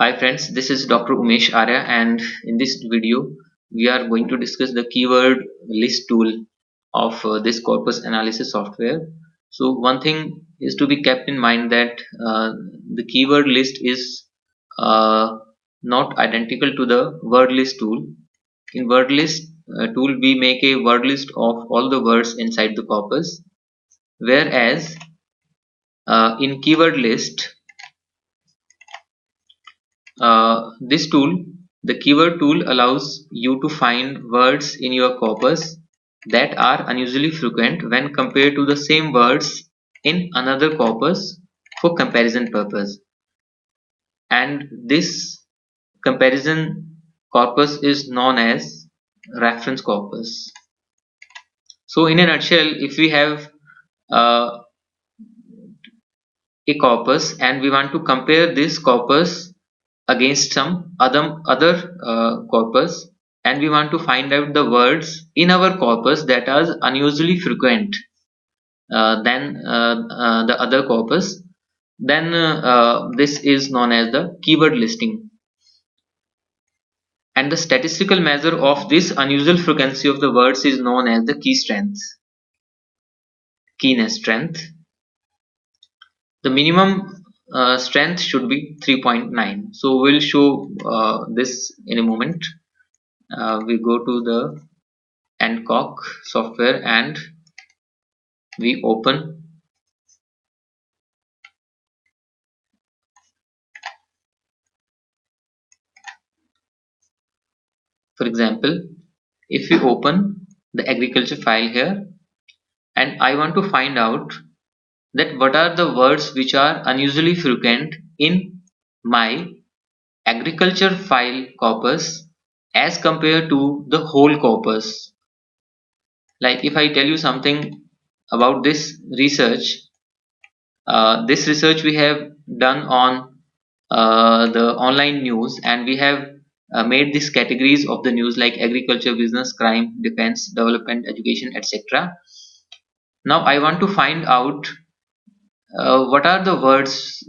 Hi friends, this is Dr. Umesh Arya, and in this video we are going to discuss the keyword list tool of this corpus analysis software. So one thing is to be kept in mind that the keyword list is uh, not identical to the word list tool. In word list tool we make a word list of all the words inside the corpus, whereas in keyword list this tool, the keyword tool, allows you to find words in your corpus that are unusually frequent when compared to the same words in another corpus for comparison purpose. And this comparison corpus is known as reference corpus. So in a nutshell, if we have uh, a corpus and we want to compare this corpus against some other corpus, and we want to find out the words in our corpus that are unusually frequent than the other corpus, then this is known as the keyword listing. And the statistical measure of this unusual frequency of the words is known as the keyness strength. The minimum strength should be 3.9. So we'll show this in a moment. We go to the Ncock software and we open. For example, if we open the agriculture file here and I want to find out that what are the words which are unusually frequent in my agriculture file corpus as compared to the whole corpus. Like if I tell you something about this research we have done on the online news, and we have made these categories of the news like agriculture, business, crime, defense, development, education, etc. Now I want to find out what are the words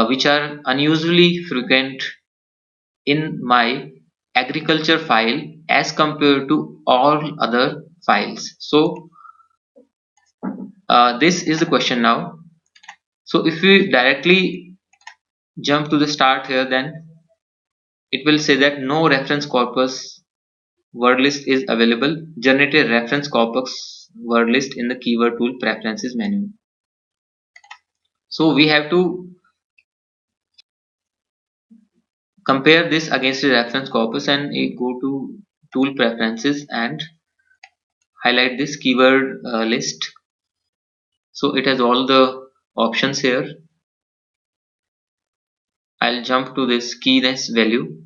which are unusually frequent in my agriculture file as compared to all other files. So this is the question now. So if we directly jump to the start here, then it will say that no reference corpus word list is available. Generate a reference corpus word list in the keyword tool preferences menu. So we have to compare this against the reference corpus, and we go to tool preferences and highlight this keyword list. So it has all the options here. I'll jump to this keyness value.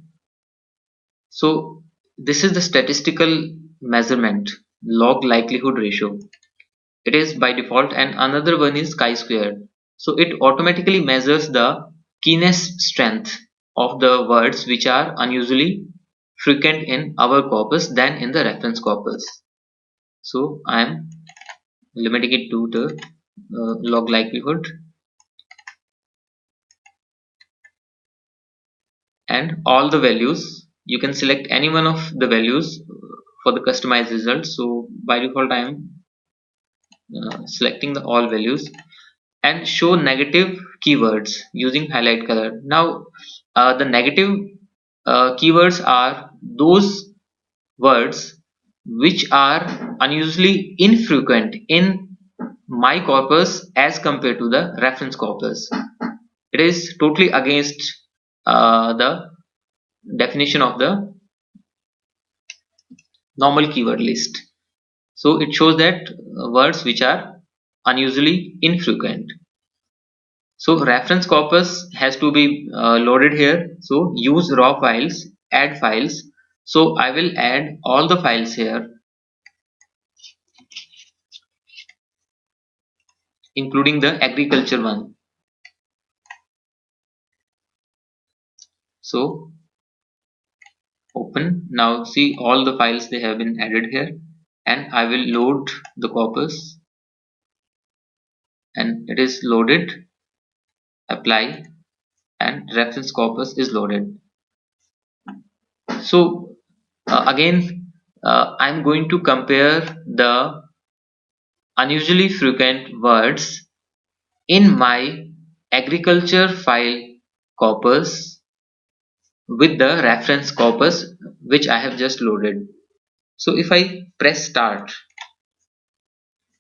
So this is the statistical measurement, log likelihood ratio. It is by default, and another one is chi-squared. So it automatically measures the keyness strength of the words which are unusually frequent in our corpus than in the reference corpus. So I am limiting it to the log likelihood, and all the values you can select any one of the values for the customized result. So by default I am selecting the all values, and show negative keywords using highlight color. Now the negative keywords are those words which are unusually infrequent in my corpus as compared to the reference corpus. It is totally against the definition of the normal keyword list. So it shows that words which are unusually infrequent. So reference corpus has to be loaded here. So use raw files, add files. So I will add all the files here, including the agriculture one. So open. Now see all the files they have been added here, and I will load the corpus, and it is loaded. Apply, and reference corpus is loaded. So again, I'm going to compare the unusually frequent words in my agriculture file corpus with the reference corpus which I have just loaded. So if I press start,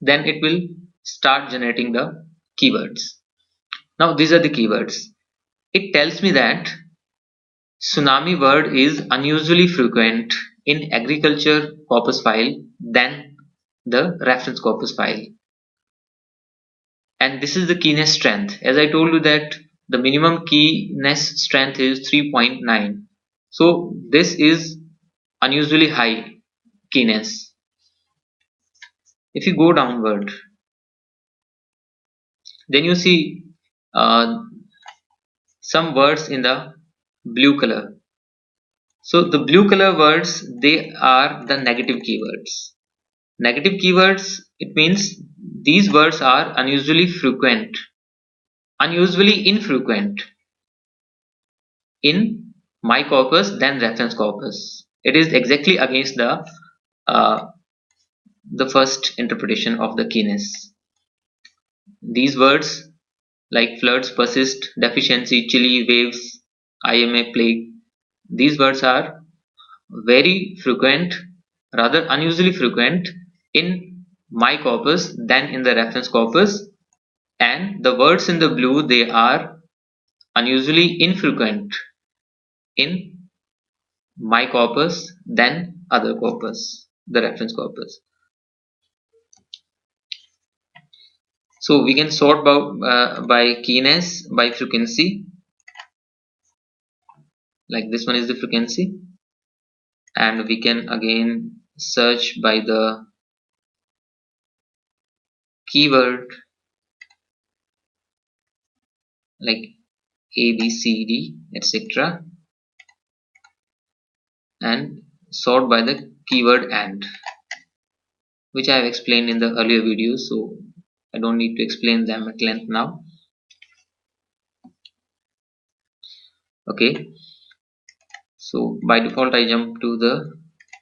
then it will start generating the keywords. Now these are the keywords. It tells me that tsunami word is unusually frequent in agriculture corpus file than the reference corpus file. And this is the keyness strength. As I told you that the minimum keyness strength is 3.9. So this is unusually high keyness. If you go downward, then you see uh, some words in the blue color. So the blue color words, they are the negative keywords. Negative keywords, it means these words are unusually frequent, unusually infrequent in my corpus than reference corpus. It is exactly against uh, the first interpretation of the keyness. These words like floods, persist, deficiency, chilly, waves, IMA, plague, these words are very frequent, rather unusually frequent in my corpus than in the reference corpus, and the words in the blue, they are unusually infrequent in my corpus than other corpus, the reference corpus. So we can sort by keyness, by frequency, like this one is the frequency, and we can again search by the keyword like A, B, C, D, etc., and sort by the keyword AND, which I have explained in the earlier videos, so I don't need to explain them at length now. Okay, so by default I jump to the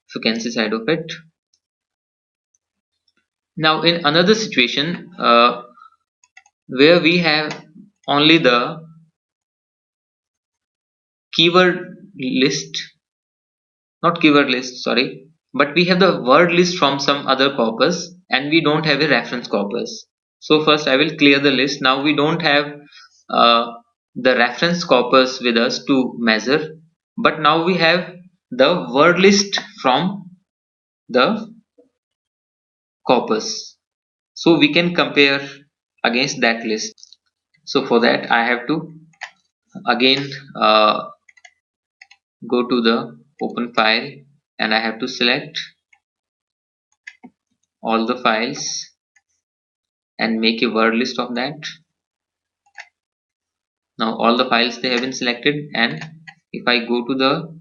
frequency side of it. Now in another situation where we have only the keyword list, not keyword list, sorry, but we have the word list from some other corpus and we don't have a reference corpus. So first I will clear the list. Now we don't have uh, the reference corpus with us to measure, but now we have the word list from the corpus, so we can compare against that list. So for that I have to again go to the open file and I have to select all the files and make a word list of that. Now all the files, they have been selected, and if I go to the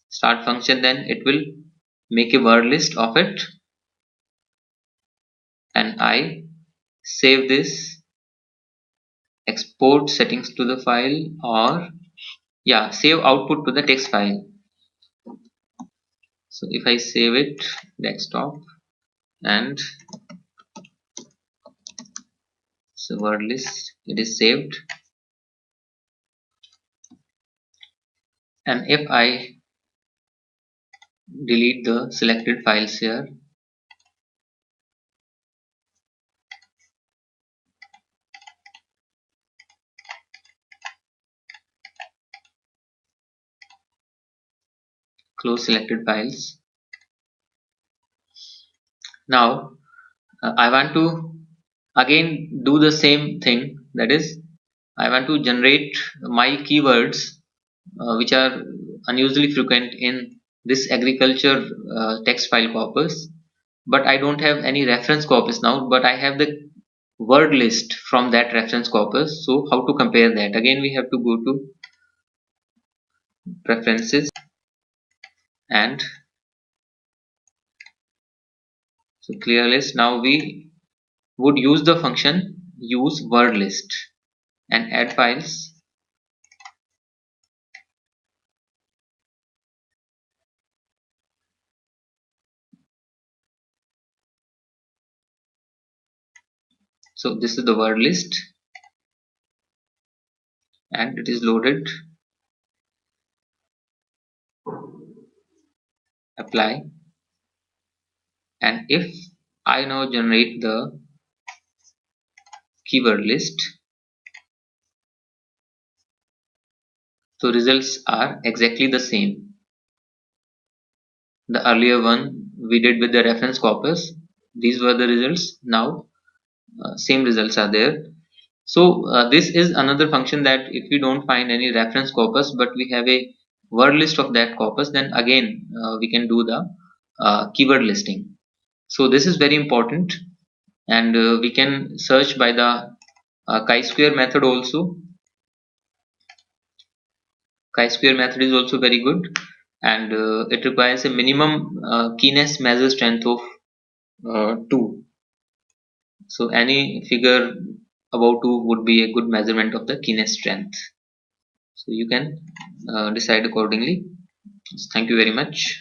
start function, then it will make a word list of it, and I save this, export settings to the file, or yeah, save output to the text file. So if I save it, desktop, and so word list, it is saved, and if I delete the selected files here, close selected files. Now I want to again do the same thing, that is I want to generate my keywords which are unusually frequent in this agriculture text file corpus, but I don't have any reference corpus now, but I have the word list from that reference corpus. So how to compare that? Again we have to go to preferences, and so clear list. Now we would use the function use word list and add files. So this is the word list and it is loaded. Apply, and if I now generate the keyword list, so results are exactly the same. The earlier one we did with the reference corpus, these were the results. Now same results are there. So this is another function that if we don't find any reference corpus but we have a word list of that corpus, then again we can do the keyword listing. So this is very important, and we can search by the chi-square method also. Chi-square method is also very good, and it requires a minimum keyness measure strength of 2. So any figure above 2 would be a good measurement of the keyness strength. So you can decide accordingly. Thank you very much.